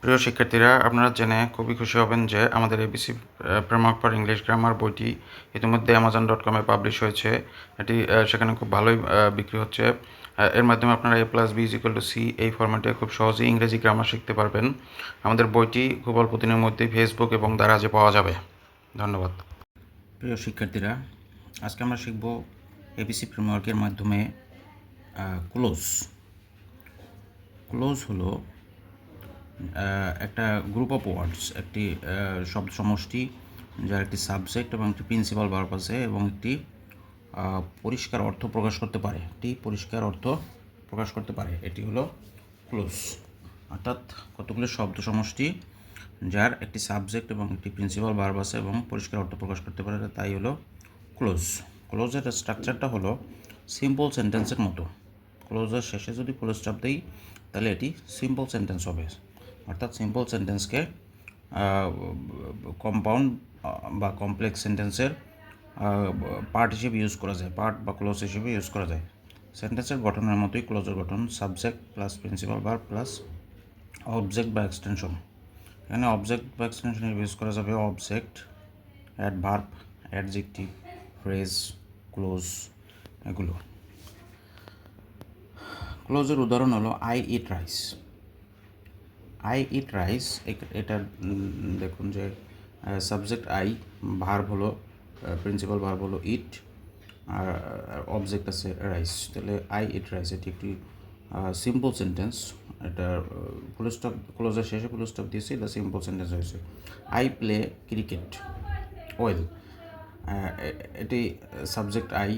প্রিয় শিক্ষার্থীরা, আপনারা জেনে খুবই খুশি হবেন যে আমাদের ABC framework for English grammar বইটি ইতিমধ্যে Amazon.com-এ পাবলিশ হয়েছে। এটি সেখানে খুব ভালোই বিক্রি হচ্ছে। এর মাধ্যমে আপনারা a+b=c এই ফরম্যাটে খুব সহজেই ইংরেজি গ্রামার শিখতে পারবেন। আমাদের বইটি খুব অল্প দিনের মধ্যেই ফেসবুক এবং দারাজে পাওয়া যাবে। ধন্যবাদ। প্রিয় শিক্ষার্থীরা, আজকে আমরা শিখব এবিসি ফ্রেমওয়ার্কের মাধ্যমে ক্লোজ। ক্লোজ হলো একটা গ্রুপ অফ ওয়ার্ডস, একটি শব্দ সমষ্টি যার একটি সাবজেক্ট এবং একটি প্রিন্সিপাল ভার্ব আছে এবং একটি পরিষ্কার অর্থ প্রকাশ করতে পারে। এটি হলো ক্লোজ। অর্থাৎ কতগুলো শব্দ সমষ্টি যার একটি সাবজেক্ট এবং একটি প্রিন্সিপাল ভার্ব আছে এবং পরিষ্কার অর্থ প্রকাশ করতে পারে, তাই হলো ক্লোজ। ক্লোজের স্ট্রাকচারটা হলো সিম্পল সেন্টেন্সের মতো। ক্লোজের শেষে যদি ফুল স্টপ দিই তাহলে এটি সিম্পল সেন্টেন্স হবে। অর্থাৎ সিম্পল সেন্টেন্সকে কম্পাউন্ড বা কমপ্লেক্স সেন্টেন্সের পার্ট হিসেবে ইউজ করা যায়, পার্ট বা ক্লোজ হিসেবে ইউজ করা যায়। সেন্টেন্সের গঠনের মতোই ক্লোজের গঠন, subject plus principal verb plus object বা এক্সটেনশন। এখানে অবজেক্ট বা এক্সটেনশন ইউজ করা যাবে object, adverb, adjective, phrase, close এগুলো। ক্লোজের উদাহরণ হলো I eat rice. I eat rice, এটা দেখুন যে সাবজেক্ট আই, ভার্ব হলো প্রিন্সিপাল ভার্ব হলো ইট, আর অবজেক্ট আছে রাইস। তাহলে আই ইট রাইস এটি একটি সিম্পল সেন্টেন্স। এটা ফুল স্টপ, ক্লোজের শেষে ফুল স্টপ দিয়েছে, এটা সিম্পল সেন্টেন্স হয়েছে। আই প্লে ক্রিকেট ওয়েল, এটি subject I,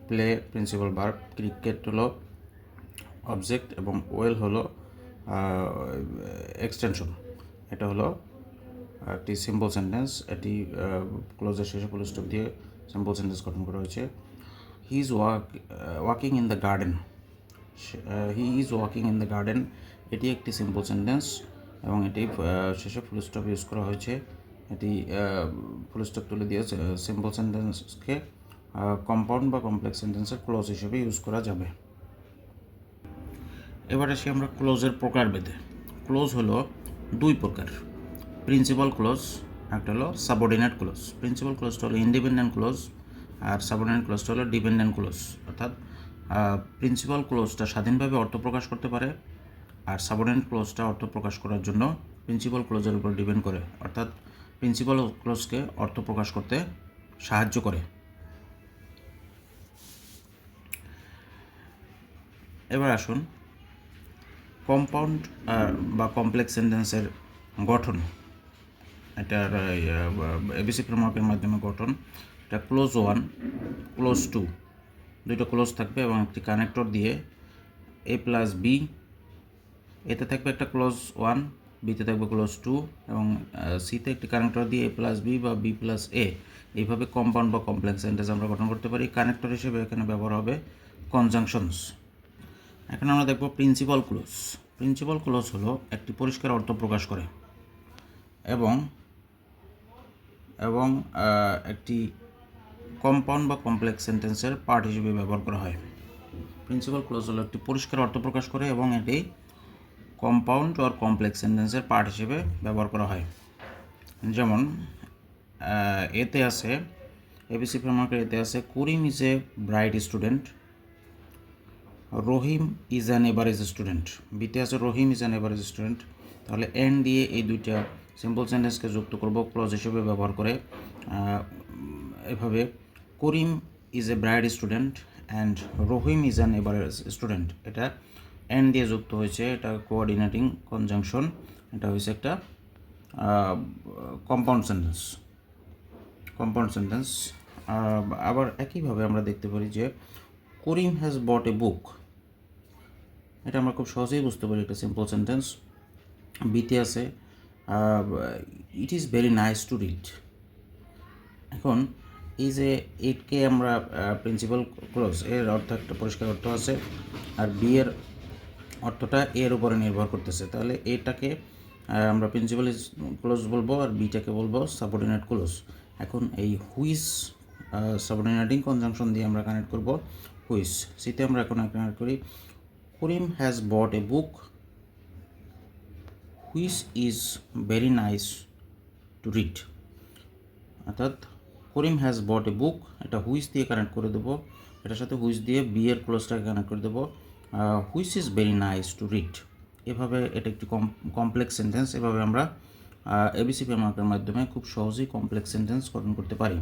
play principal verb, cricket হলো অবজেক্ট এবং ওয়েল হলো এক্সটেনশন। এটা হলো একটি সিম্পল সেন্টেন্স। এটি ক্লোজের শেষে ফুল স্টপ দিয়ে সিম্পল সেন্টেন্স গঠন করা হয়েছে। He is walking in the garden. He is walking in the garden, এটি একটি সিম্পল সেন্টেন্স এবং এটি শেষে ফুল স্টপ ইউজ করা হয়েছে। এটি ফুল স্টপ তুলে দিয়ে সিম্পল সেন্টেন্সকে কম্পাউন্ড বা কমপ্লেক্স সেন্টেন্সের ক্লোজ হিসেবে ইউজ করা যাবে। এবার আসি আমরা ক্লোজের প্রকারভেদে। ক্লোজ হলো দুই প্রকার, প্রিন্সিপাল ক্লোজ, একটা হলো সাবঅর্ডিনেট ক্লোজ। প্রিন্সিপাল ক্লোজটা হলো ইন্ডিপেন্ডেন্ট ক্লোজ আর সাবঅর্ডিনেট ক্লোজটা হলো ডিপেন্ডেন্ট ক্লোজ। অর্থাৎ প্রিন্সিপাল ক্লোজটা স্বাধীনভাবে অর্থ প্রকাশ করতে পারে আর সাবঅর্ডিনেট ক্লোজটা অর্থ প্রকাশ করার জন্য প্রিন্সিপাল ক্লোজের উপর ডিপেন্ড করে, অর্থাৎ প্রিন্সিপাল ক্লোজকে অর্থ প্রকাশ করতে সাহায্য করে। এবার আসুন কম্পাউন্ড বা কমপ্লেক্স সেন্টেন্সের গঠন। এটার এবিসি ফ্রেমওয়ার্কের মাধ্যমে গঠন। এটা ক্লোজ 1, ক্লোজ 2, দুইটা ক্লোজ থাকবে এবং একটি কানেক্টর দিয়ে a+b, এতে থাকবে একটা ক্লোজ 1, বিতে থাকবে ক্লোজ 2 এবং সিতে একটি কানেক্টর দিয়ে a+b বা b+a, এইভাবে কম্পাউন্ড বা কমপ্লেক্স সেন্টেন্স আমরা গঠন করতে পারি। কানেক্টর হিসেবে এখানে ব্যবহার হবে কনজাংশনস। এখন আমরা দেখব প্রিন্সিপাল ক্লোজ। প্রিন্সিপাল ক্লোজ হলো একটি পরিষ্কার অর্থ প্রকাশ করে এবং একটি কম্পাউন্ড বা কমপ্লেক্স সেন্টেন্সের পার্ট হিসেবে ব্যবহার করা হয়। প্রিন্সিপাল ক্লোজ হলো একটি পরিষ্কার অর্থ প্রকাশ করে এবং এটি কম্পাউন্ড আর কমপ্লেক্স সেন্টেন্সের পার্ট হিসেবে ব্যবহার করা হয়। যেমন এতে আছে, এবিসি ফ্রেমওয়ার্কের এতে আছে, Karim is a bright student, Rahim is an average student. বিতে আছে Rahim is an average student. তাহলে এন্ড দিয়ে এই দুইটা সিম্পল সেন্টেন্সকে যুক্ত করব ক্লোজ হিসেবে ব্যবহার করে। এভাবে Karim is a bright student and Rahim is an average student, এটা এন্ড দিয়ে যুক্ত হয়েছে, এটা কোঅর্ডিনেটিং কনজাংশন, এটা হয়েছে একটা কম্পাউন্ড সেন্টেন্স। আবার একইভাবে আমরা দেখতে পারি যে করিম হ্যাজ বট এ বুক, এটা আমরা খুব সহজেই বুঝতে পারি, একটা সিম্পল সেন্টেন্স। বিতে আছে it is very nice to read. এখন এই যে ইটকে আমরা প্রিন্সিপাল ক্লোজ, এর অর্থ একটা পরিষ্কার অর্থ আছে আর বি এর অর্থটা এর উপরে নির্ভর করতেছে, তাহলে এটাকে আমরা প্রিন্সিপাল ক্লোজ বলবো আর বিটাকে বলবো সাবঅর্ডিনেট ক্লোজ। এখন এই হুইজ সাবঅর্ডিনেটিং কনজাংশন দিয়ে আমরা কানেক্ট করব হুইজ। সিতে আমরা এখন কানেক্ট করি Karim has bought a book which is very nice to read, অর্থাৎ করিম হ্যাজ বট এ বুক, এটা হুইচ দিয়ে কানেক্ট করে দেবো, এটার সাথে হুইচ দিয়ে বি এর ক্লোজটাকে কানেক্ট করে দেবো, which is very nice to read. এভাবে এটা একটি কমপ্লেক্স সেন্টেন্স, এভাবে আমরা এবিসি ফ্রেমওয়ার্কের মাধ্যমে খুব সহজেই কমপ্লেক্স সেন্টেন্স গঠন করতে পারি।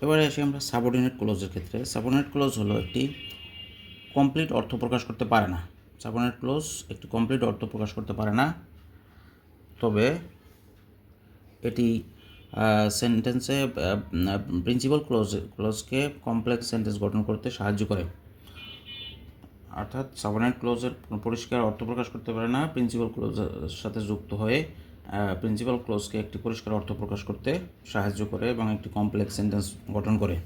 এবারে আসি আমরা সাবঅর্ডিনেট ক্লোজের ক্ষেত্রে। সাবঅর্ডিনেট ক্লোজ হলো একটি কমপ্লিট অর্থ প্রকাশ করতে পারে না। সাবঅর্ডিনেট ক্লোজ একটি কমপ্লিট অর্থ প্রকাশ করতে পারে না, তবে এটি সেন্টেন্সে প্রিন্সিপাল ক্লোজকে কমপ্লেক্স সেন্টেন্স গঠন করতে সাহায্য করে। অর্থাৎ সাবঅর্ডিনেট ক্লোজের পরিষ্কার অর্থ প্রকাশ করতে পারে না, প্রিন্সিপাল ক্লোজের সাথে যুক্ত হয়ে প্রিন্সিপাল ক্লোজকে একটি পরিষ্কার অর্থ প্রকাশ করতে সাহায্য করে এবং একটি কমপ্লেক্স সেন্টেন্স গঠন করে।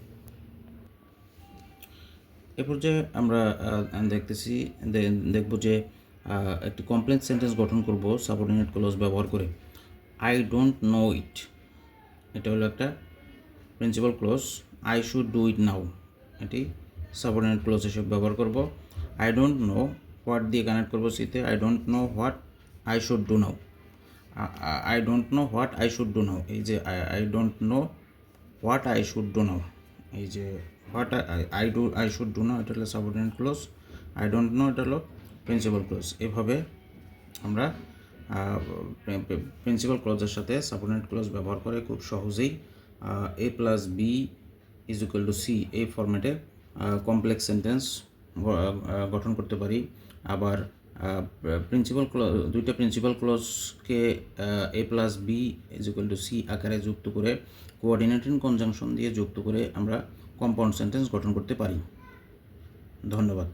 এ পর্যায়ে আমরা দেখব যে একটি কমপ্লেক্স সেন্টেন্স গঠন করব সাবঅর্ডিনেট ক্লোজ ব্যবহার করে। আই ডোন্ট নো ইট, এটা হলো একটা principal clause. I should do it now, এটি সাবঅর্ডিনেট ক্লোজ হিসেবে ব্যবহার করব। আই ডোন্ট নো হোয়াট দিয়ে কানেক্ট করবো সিতে, I don't know what I should do now. I don't know what I should do now, এই যে I don't know what I should do now, এই যে what I should do now এটা হলো subordinate clause, I don't know এটা হলো principal clause. এভাবে আমরা প্রিন্সিপাল ক্লোজের সাথে সাবঅর্ডিনেট ক্লোজ ব্যবহার করে খুব সহজেই A plus B is equal to C এই ফরম্যাটে কমপ্লেক্স সেন্টেন্স গঠন করতে পারি। আবার দুইটা প্রিন্সিপাল ক্লোজকে A plus B is equal to C আকারে যুক্ত করে কোঅর্ডিনেটিং কনজাংশন দিয়ে যুক্ত করে আমরা কম্পাউন্ড সেন্টেন্স গঠন করতে পারি। ধন্যবাদ।